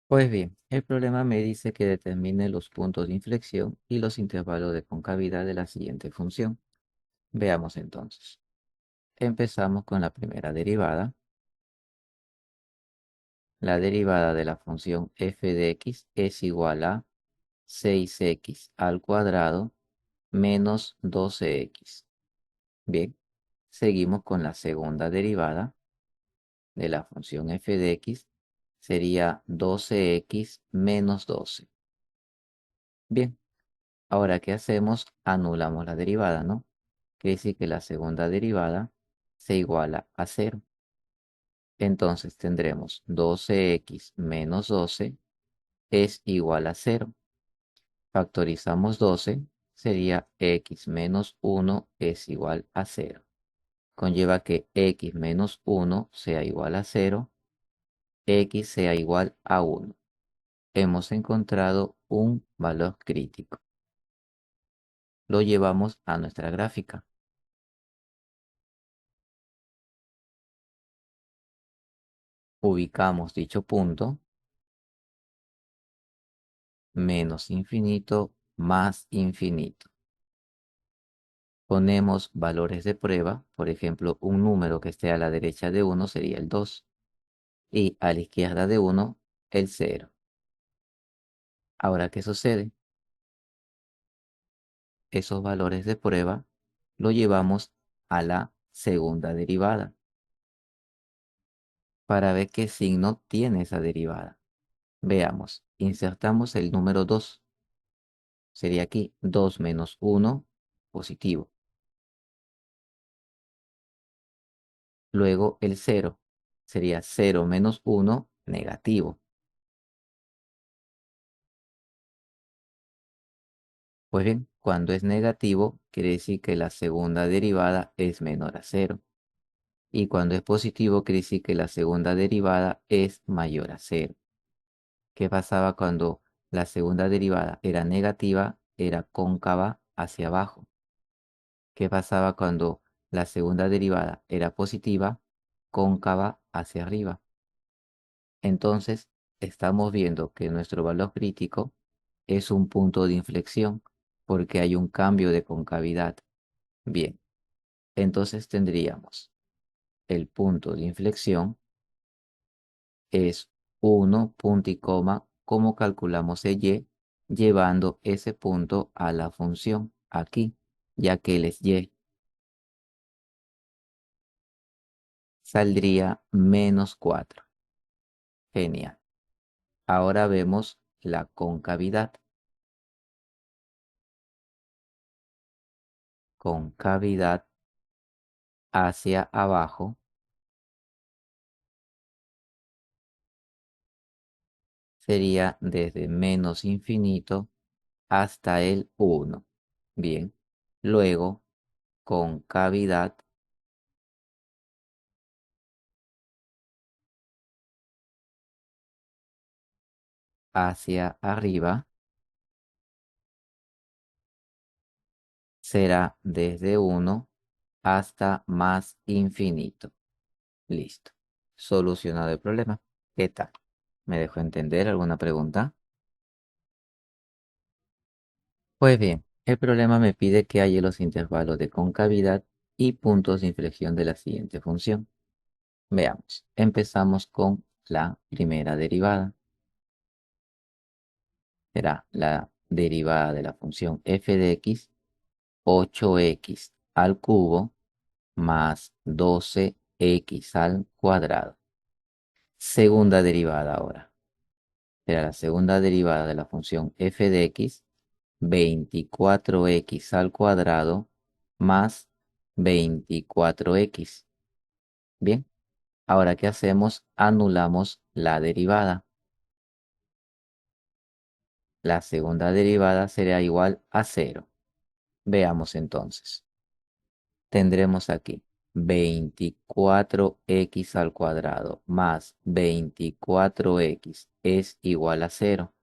Pues bien, el problema me dice que determine los puntos de inflexión y los intervalos de concavidad de la siguiente función. Veamos entonces. Empezamos con la primera derivada. La derivada de la función f de x es igual a 6x al cuadrado menos 12x. Bien, seguimos con la segunda derivada de la función f de x. Sería 12x menos 12. Bien, ahora, ¿qué hacemos? Anulamos la derivada, ¿no? Quiere decir que la segunda derivada se iguala a cero. Entonces tendremos 12x menos 12 es igual a cero. Factorizamos 12, sería x menos 1 es igual a cero. Conlleva que x menos 1 sea igual a cero, x sea igual a 1. Hemos encontrado un valor crítico. Lo llevamos a nuestra gráfica. Ubicamos dicho punto, menos infinito, más infinito. Ponemos valores de prueba, por ejemplo, un número que esté a la derecha de 1 sería el 2 y a la izquierda de 1 el 0. Ahora, ¿qué sucede? Esos valores de prueba lo llevamos a la segunda derivada para ver qué signo tiene esa derivada. Veamos, insertamos el número 2. Sería aquí 2 menos 1 positivo. Luego el 0 sería 0 menos 1 negativo. Pues bien, cuando es negativo, quiere decir que la segunda derivada es menor a cero. Y cuando es positivo, quiere decir que la segunda derivada es mayor a cero. ¿Qué pasaba cuando la segunda derivada era negativa? Era cóncava hacia abajo. ¿Qué pasaba cuando la segunda derivada era positiva? Cóncava hacia arriba. Entonces, estamos viendo que nuestro valor crítico es un punto de inflexión porque hay un cambio de concavidad. Bien, entonces tendríamos el punto de inflexión es 1 punto y coma, como calculamos el y, llevando ese punto a la función aquí, ya que él es y, saldría menos 4. Genial. Ahora vemos la concavidad. Concavidad hacia abajo sería desde menos infinito hasta el 1. Bien, luego concavidad hacia arriba será desde 1 hasta más infinito. Listo. Solucionado el problema. ¿Qué tal? ¿Me dejó entender alguna pregunta? Pues bien, el problema me pide que haya los intervalos de concavidad y puntos de inflexión de la siguiente función. Veamos. Empezamos con la primera derivada. Será la derivada de la función f de x, 8x al cubo más 12x al cuadrado. Segunda derivada ahora. Será la segunda derivada de la función f de x, 24x al cuadrado más 24x. Bien, ahora ¿qué hacemos? Anulamos la derivada. La segunda derivada será igual a cero. Veamos entonces. Tendremos aquí 24x al cuadrado más 24x es igual a cero.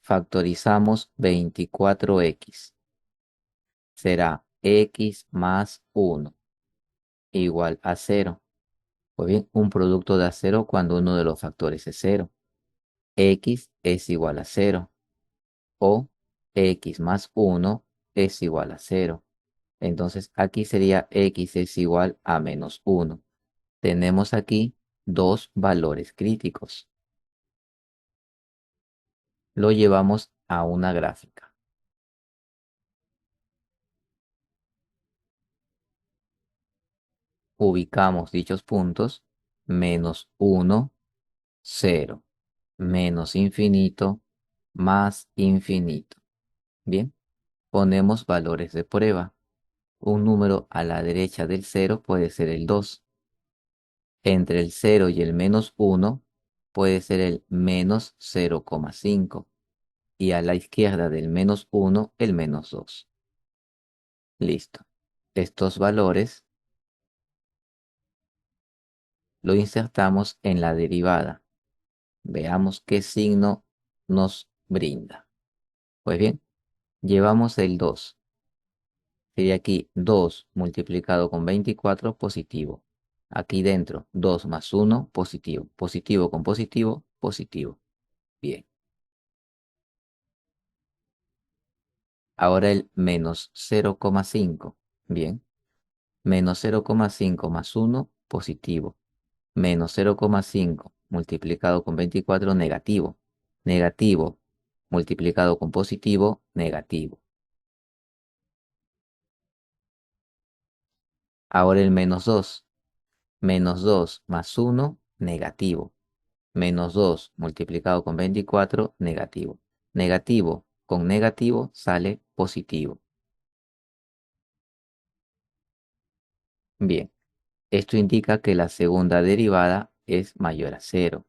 Factorizamos 24x. Será x más 1 igual a cero. Pues bien, un producto da cero cuando uno de los factores es cero. x es igual a cero o x más uno es igual a cero. Entonces aquí sería x es igual a menos uno. Tenemos aquí dos valores críticos. Lo llevamos a una gráfica. Ubicamos dichos puntos, menos uno, cero, menos infinito, más infinito. Bien, ponemos valores de prueba. Un número a la derecha del cero puede ser el 2. Entre el cero y el menos uno puede ser el menos 0,5. Y a la izquierda del menos uno el menos 2. Listo. Estos valores lo insertamos en la derivada. Veamos qué signo nos brinda. Pues bien, llevamos el 2. Sería aquí 2 multiplicado con 24 positivo. Aquí dentro 2 más uno positivo. Positivo con positivo, positivo. Bien. Ahora el menos 0,5. Bien. Menos 0,5 más uno positivo. Menos 0,5 multiplicado con 24 negativo. Negativo multiplicado con positivo, negativo. Ahora el menos 2. Menos 2 más uno negativo. Menos 2 multiplicado con 24 negativo. Negativo con negativo sale positivo. Bien, esto indica que la segunda derivada es mayor a cero.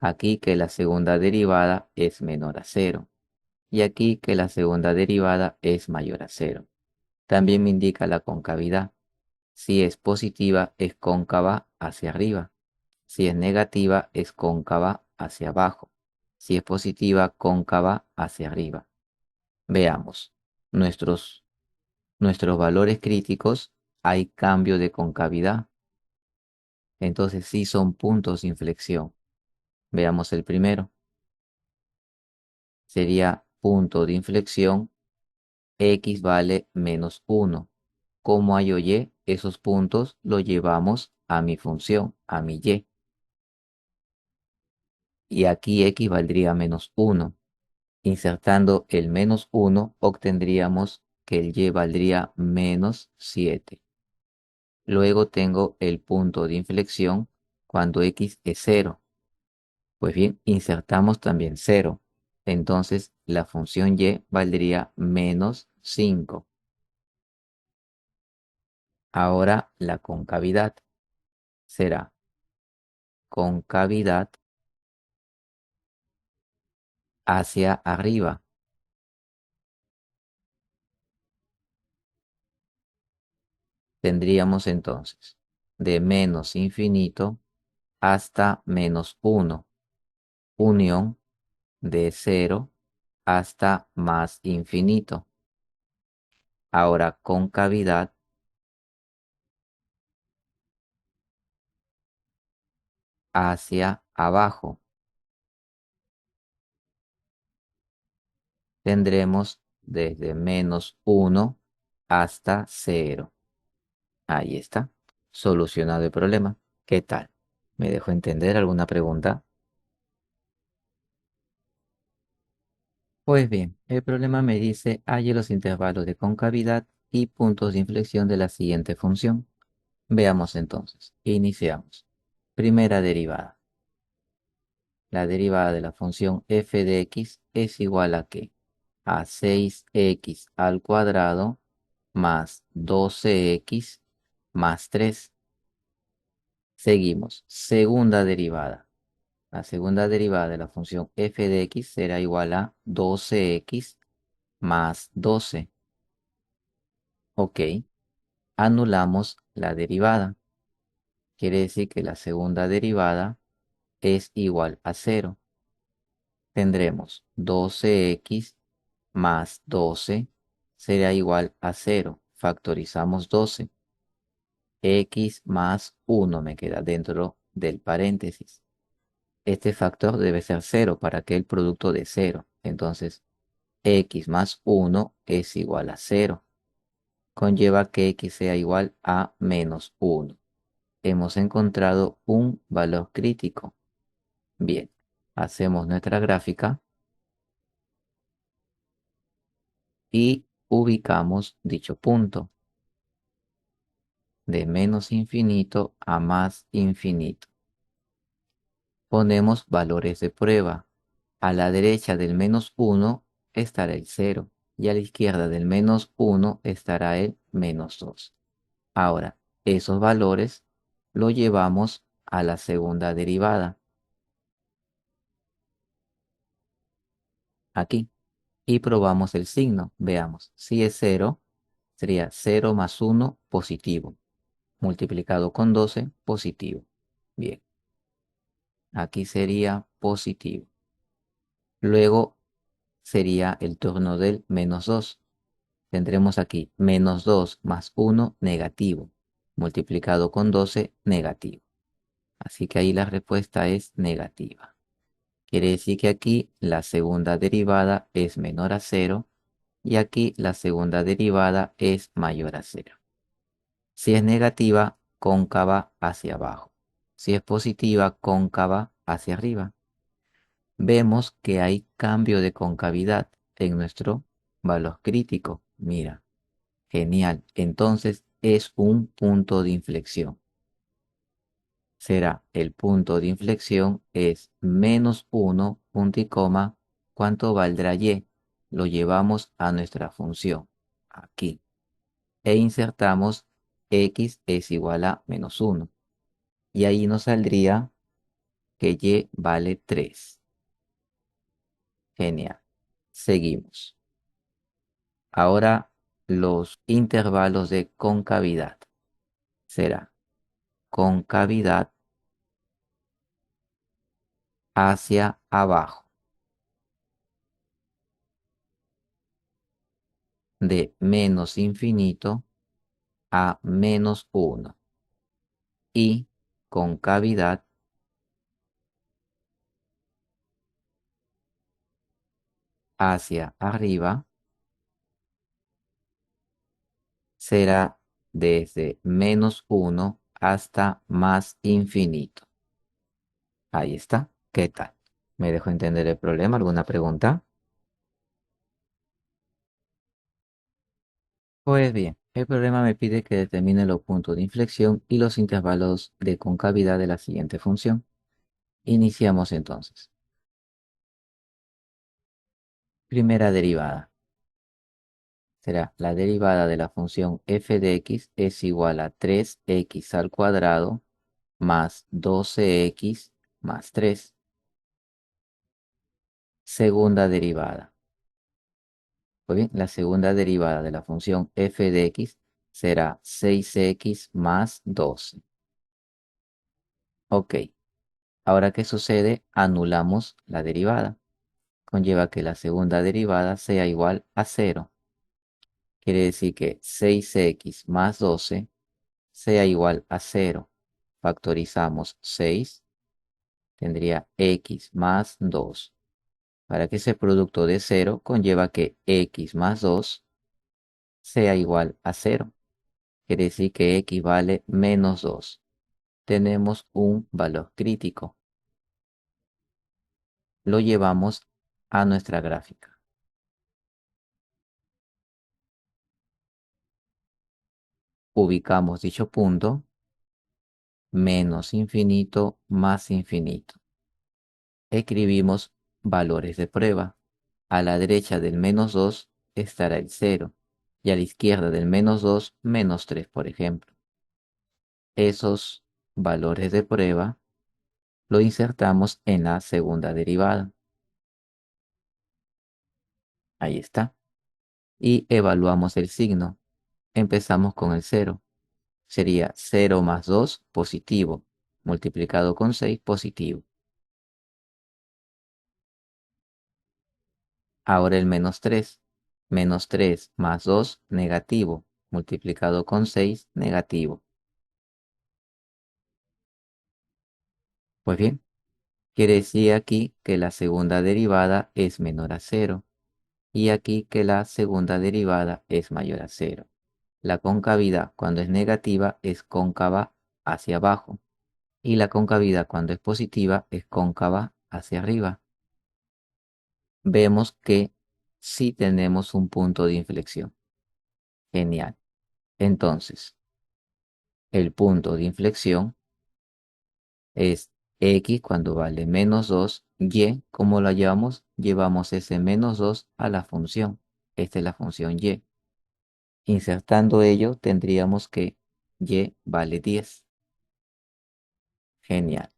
Aquí que la segunda derivada es menor a cero. Y aquí que la segunda derivada es mayor a cero. También me indica la concavidad. Si es positiva, es cóncava hacia arriba. Si es negativa, es cóncava hacia abajo. Si es positiva, cóncava hacia arriba. Veamos. Nuestros, nuestros valores críticos, hay cambio de concavidad. Entonces sí son puntos de inflexión. Veamos el primero. Sería punto de inflexión, x vale menos 1. Como hay o y, esos puntos los llevamos a mi función, a mi y. Y aquí x valdría menos 1. Insertando el menos 1, obtendríamos que el y valdría menos 7. Luego tengo el punto de inflexión cuando x es cero. Pues bien, insertamos también cero. Entonces la función y valdría menos 5. Ahora la concavidad será concavidad hacia arriba. Tendríamos entonces de menos infinito hasta menos 1, unión de cero hasta más infinito. Ahora concavidad hacia abajo. Tendremos desde menos 1 hasta cero. Ahí está, solucionado el problema. ¿Qué tal? ¿Me dejó entender alguna pregunta? Pues bien, el problema me dice halle los intervalos de concavidad y puntos de inflexión de la siguiente función. Veamos entonces. Iniciamos. Primera derivada. La derivada de la función f de x es igual a ¿qué? A 6x al cuadrado más 12x más 3. Seguimos. Segunda derivada. La segunda derivada de la función f de x será igual a 12x más 12. Ok. Anulamos la derivada. Quiere decir que la segunda derivada es igual a cero. Tendremos 12x más 12 será igual a cero. Factorizamos 12. X más 1 me queda dentro del paréntesis. este factor debe ser cero para que el producto dé cero. Entonces, x más 1 es igual a cero. Conlleva que x sea igual a menos 1. Hemos encontrado un valor crítico. Bien, hacemos nuestra gráfica y ubicamos dicho punto de menos infinito a más infinito. Ponemos valores de prueba. A la derecha del menos 1 estará el cero y a la izquierda del menos 1 estará el menos 2. Ahora, esos valores los llevamos a la segunda derivada, aquí, y probamos el signo. Veamos, si es cero, sería cero más uno positivo, multiplicado con 12 positivo. Bien, aquí sería positivo. Luego sería el turno del menos 2. Tendremos aquí menos 2 más uno negativo, multiplicado con 12 negativo. Así que ahí la respuesta es negativa. Quiere decir que aquí la segunda derivada es menor a cero y aquí la segunda derivada es mayor a cero. Si es negativa, cóncava hacia abajo. Si es positiva, cóncava hacia arriba. Vemos que hay cambio de concavidad en nuestro valor crítico. Mira, genial. Entonces es un punto de inflexión. Será el punto de inflexión es menos 1, punto y coma. ¿Cuánto valdrá y? Lo llevamos a nuestra función, aquí. E insertamos x es igual a menos 1. Y ahí nos saldría que y vale 3. Genial. Seguimos. Ahora los intervalos de concavidad. Será concavidad hacia abajo de menos infinito a menos 1 y concavidad hacia arriba será desde menos 1 hasta más infinito. Ahí está. ¿Qué tal? ¿Me dejo entender el problema? ¿Alguna pregunta? Pues bien, el problema me pide que determine los puntos de inflexión y los intervalos de concavidad de la siguiente función. Iniciamos entonces. Primera derivada. Será la derivada de la función f de x es igual a 3x al cuadrado más 12x más 3. Segunda derivada. Pues bien, la segunda derivada de la función f de x será 6x más 12. Ok, ahora ¿qué sucede? Anulamos la derivada. Conlleva que la segunda derivada sea igual a cero. Quiere decir que 6x más 12 sea igual a cero. Factorizamos 6, tendría x más 2. Para que ese producto de cero conlleva que x más 2 sea igual a cero. Quiere decir que x vale menos 2. Tenemos un valor crítico. Lo llevamos a nuestra gráfica. Ubicamos dicho punto, menos infinito más infinito. Escribimos valores de prueba. A la derecha del menos 2 estará el cero y a la izquierda del menos 2, menos 3, por ejemplo. Esos valores de prueba lo insertamos en la segunda derivada. Ahí está. Y evaluamos el signo. Empezamos con el cero. Sería 0 más 2 positivo, multiplicado con 6 positivo. Ahora el menos 3. Menos 3 más 2 negativo, multiplicado con 6 negativo. Pues bien, Quiere decir aquí que la segunda derivada es menor a cero y aquí que la segunda derivada es mayor a cero. La concavidad cuando es negativa es cóncava hacia abajo y la concavidad cuando es positiva es cóncava hacia arriba. Vemos que sí tenemos un punto de inflexión. Genial. Entonces, el punto de inflexión es x cuando vale menos 2, y, ¿cómo la llevamos? Llevamos ese menos 2 a la función. Esta es la función y. Insertando ello, tendríamos que y vale 10. Genial.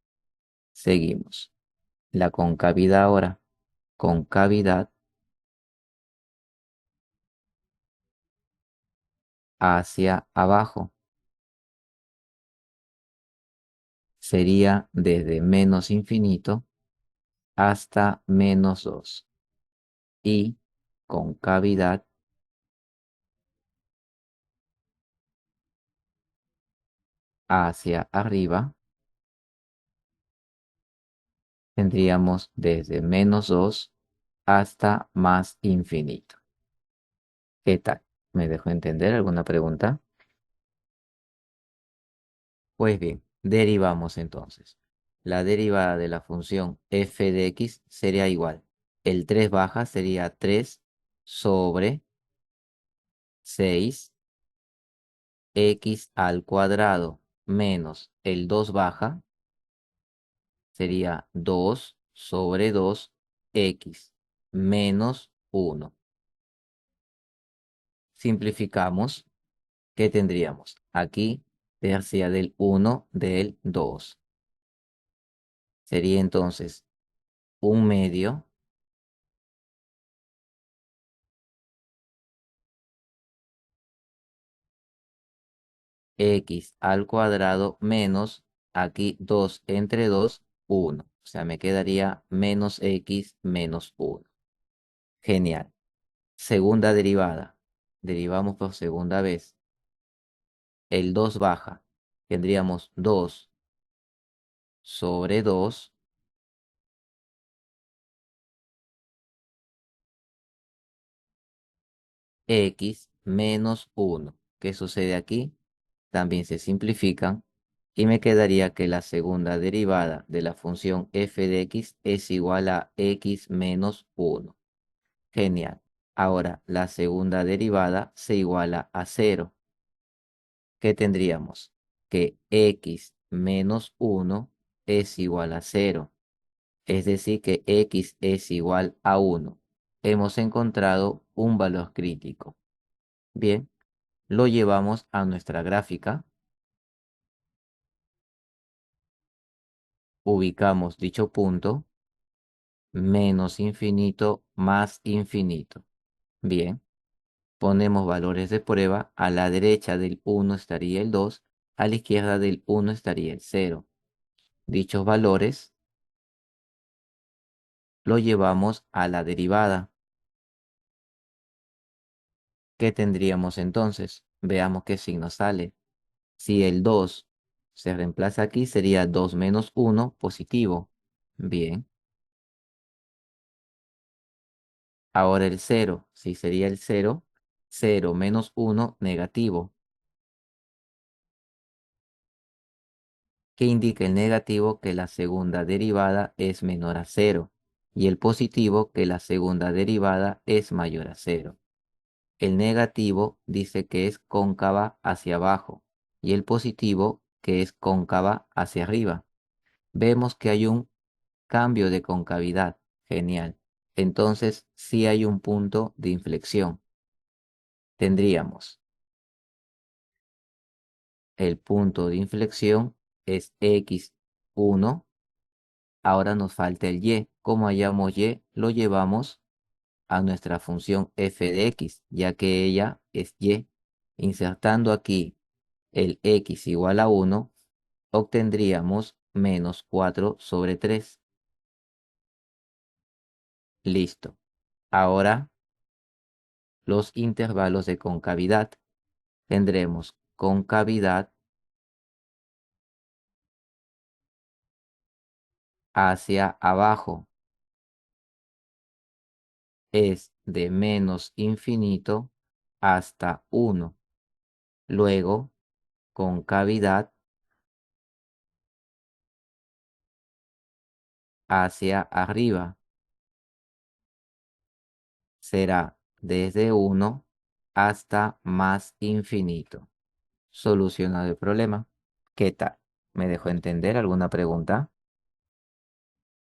Seguimos. La concavidad ahora. Concavidad hacia abajo. Sería desde menos infinito hasta menos 2. Y concavidad hacia arriba tendríamos desde menos 2 hasta más infinito. ¿Qué tal? ¿Me dejó entender alguna pregunta? Pues bien, derivamos entonces. La derivada de la función f de x sería igual. El 3 baja sería 3 sobre 6 x al cuadrado menos el 2 baja sería 2 sobre 2 x menos 1. Simplificamos. ¿Qué tendríamos? Aquí tercia del 1 del 2. Sería entonces un medio x al cuadrado menos aquí 2 entre 2, 1. O sea, me quedaría menos x menos 1. Genial. Segunda derivada. Derivamos por segunda vez. El 2 baja. Tendríamos 2 sobre 2 x menos 1. ¿Qué sucede aquí? También se simplifican y me quedaría que la segunda derivada de la función f de x es igual a x menos 1. Genial. Ahora la segunda derivada se iguala a 0. ¿Qué tendríamos? Que x menos 1 es igual a 0. Es decir, que x es igual a 1. Hemos encontrado un valor crítico. Bien, lo llevamos a nuestra gráfica. Ubicamos dicho punto, menos infinito más infinito. Bien, ponemos valores de prueba. A la derecha del 1 estaría el 2, a la izquierda del 1 estaría el 0. Dichos valores lo llevamos a la derivada. ¿Qué tendríamos entonces? Veamos qué signo sale. Si el 2 se reemplaza aquí, sería 2 menos 1 positivo. Bien. Ahora el 0, si sería el 0, 0 menos 1 negativo. ¿Qué indica el negativo? Que la segunda derivada es menor a 0 y el positivo que la segunda derivada es mayor a 0. El negativo dice que es cóncava hacia abajo y el positivo que es cóncava hacia arriba. Vemos que hay un cambio de concavidad. Genial. Entonces, sí hay un punto de inflexión. Tendríamos el punto de inflexión es x1. Ahora nos falta el y. Como hallamos y, lo llevamos a nuestra función f de x, ya que ella es y. Insertando aquí el x igual a 1, obtendríamos menos 4 sobre 3. Listo. Ahora los intervalos de concavidad. Tendremos concavidad hacia abajo es de menos infinito hasta uno. Luego, concavidad hacia arriba será desde uno hasta más infinito. Solucionado el problema. ¿Qué tal? ¿Me dejó entender alguna pregunta?